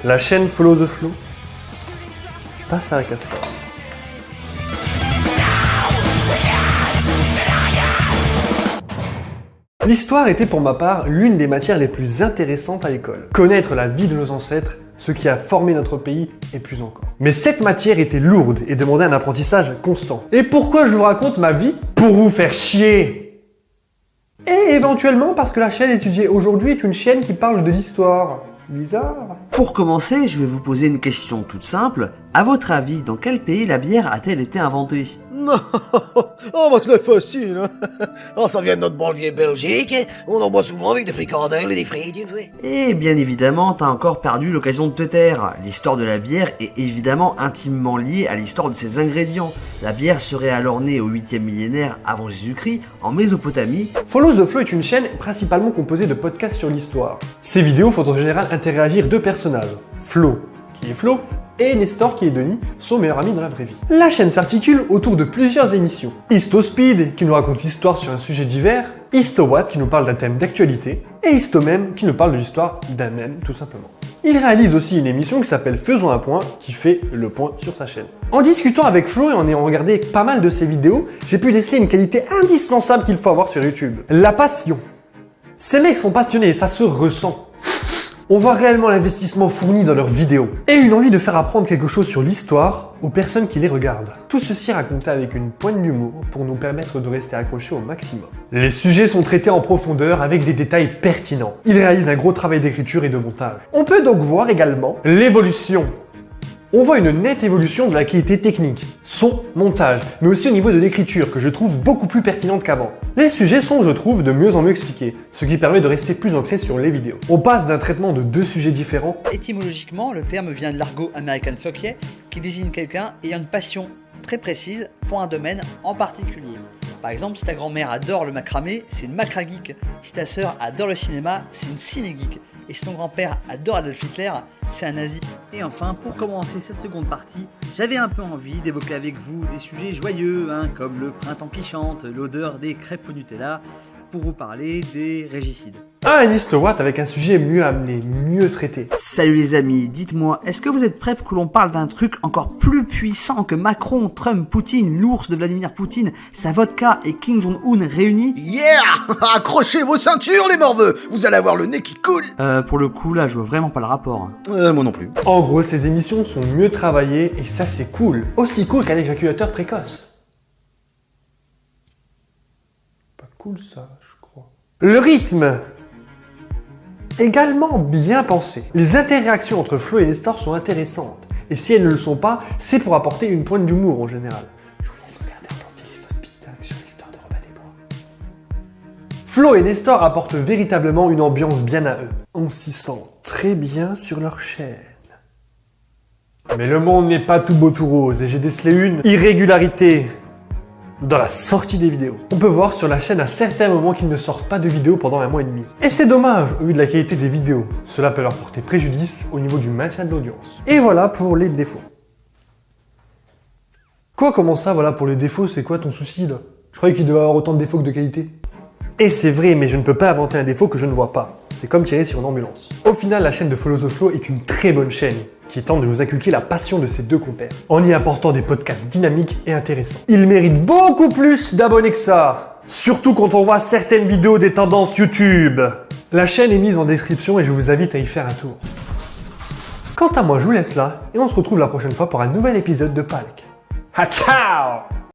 La chaîne Follow the Flow passe à la cascade. L'histoire était pour ma part l'une des matières les plus intéressantes à l'école. Connaître la vie de nos ancêtres, ce qui a formé notre pays et plus encore. Mais cette matière était lourde et demandait un apprentissage constant. Et pourquoi je vous raconte ma vie? Pour vous faire chier! Et éventuellement parce que la chaîne étudiée aujourd'hui est une chaîne qui parle de l'histoire. Bizarre. Pour commencer, je vais vous poser une question toute simple. À votre avis, dans quel pays la bière a-t-elle été inventée? Non, oh, bah c'est facile, hein. Oh, ça vient de notre bon vieux Belgique, on en boit souvent avec des fricandelles et des frites, tu sais. Et bien évidemment, t'as encore perdu l'occasion de te taire. L'histoire de la bière est évidemment intimement liée à l'histoire de ses ingrédients. La bière serait alors née au 8e millénaire avant Jésus-Christ, en Mésopotamie. Follow the Flow est une chaîne principalement composée de podcasts sur l'histoire. Ces vidéos font en général interagir deux personnages, Flo, qui est Flo, et Nestor, qui est Denis, son meilleur ami dans la vraie vie. La chaîne s'articule autour de plusieurs émissions. HistoSpeed, qui nous raconte l'histoire sur un sujet divers, HistoWatt, qui nous parle d'un thème d'actualité, et HistoMeme, qui nous parle de l'histoire d'un mème, tout simplement. Il réalise aussi une émission qui s'appelle Faisons un point, qui fait le point sur sa chaîne. En discutant avec Flo et en ayant regardé pas mal de ses vidéos, j'ai pu déceler une qualité indispensable qu'il faut avoir sur YouTube. La passion. Ces mecs sont passionnés et ça se ressent. On voit réellement l'investissement fourni dans leurs vidéos et une envie de faire apprendre quelque chose sur l'histoire aux personnes qui les regardent. Tout ceci raconté avec une pointe d'humour pour nous permettre de rester accrochés au maximum. Les sujets sont traités en profondeur avec des détails pertinents. Ils réalisent un gros travail d'écriture et de montage. On peut donc voir également l'évolution. On voit une nette évolution de la qualité technique, son, montage, mais aussi au niveau de l'écriture que je trouve beaucoup plus pertinente qu'avant. Les sujets sont, je trouve, de mieux en mieux expliqués, ce qui permet de rester plus ancré sur les vidéos. On passe d'un traitement de deux sujets différents. Étymologiquement, le terme vient de l'argot American Folklier qui désigne quelqu'un ayant une passion très précise pour un domaine en particulier. Par exemple, si ta grand-mère adore le macramé, c'est une macra-geek. Si ta sœur adore le cinéma, c'est une ciné-geek. Et si ton grand-père adore Adolf Hitler, c'est un nazi. Et enfin, pour commencer cette seconde partie, j'avais un peu envie d'évoquer avec vous des sujets joyeux, comme le printemps qui chante, l'odeur des crêpes au Nutella, pour vous parler des régicides. Un HistoWatt avec un sujet mieux amené, mieux traité. Salut les amis, dites-moi, est-ce que vous êtes prêts pour que l'on parle d'un truc encore plus puissant que Macron, Trump, Poutine, l'ours de Vladimir Poutine, sa vodka et Kim Jong-un réunis? Yeah. Accrochez vos ceintures, les morveux. Vous allez avoir le nez qui coule. Pour le coup, là, je vois vraiment pas le rapport. Moi non plus. En gros, ces émissions sont mieux travaillées et ça c'est cool. Aussi cool qu'un éjaculateur précoce. Pas cool ça, je crois. Le rythme également bien pensé. Les interactions entre Flo et Nestor sont intéressantes. Et si elles ne le sont pas, c'est pour apporter une pointe d'humour en général. Je vous laisse regarder un l'histoire de pizza sur l'histoire de Robin des Bois. Flo et Nestor apportent véritablement une ambiance bien à eux. On s'y sent très bien sur leur chaîne. Mais le monde n'est pas tout beau tout rose et j'ai décelé une irrégularité dans la sortie des vidéos. On peut voir sur la chaîne à certains moments qu'ils ne sortent pas de vidéos pendant un mois et demi. Et c'est dommage au vu de la qualité des vidéos. Cela peut leur porter préjudice au niveau du maintien de l'audience. Et voilà pour les défauts. Quoi, comment ça, voilà pour les défauts, c'est quoi ton souci là? Je croyais qu'il devait avoir autant de défauts que de qualité. Et c'est vrai, mais je ne peux pas inventer un défaut que je ne vois pas. C'est comme tirer sur une ambulance. Au final, la chaîne de Follow the Flow est une très bonne chaîne qui tente de nous inculquer la passion de ses deux compères, en y apportant des podcasts dynamiques et intéressants. Il mérite beaucoup plus d'abonnés que ça, surtout quand on voit certaines vidéos des tendances YouTube. La chaîne est mise en description et je vous invite à y faire un tour. Quant à moi, je vous laisse là et on se retrouve la prochaine fois pour un nouvel épisode de Palk. Ah, ciao!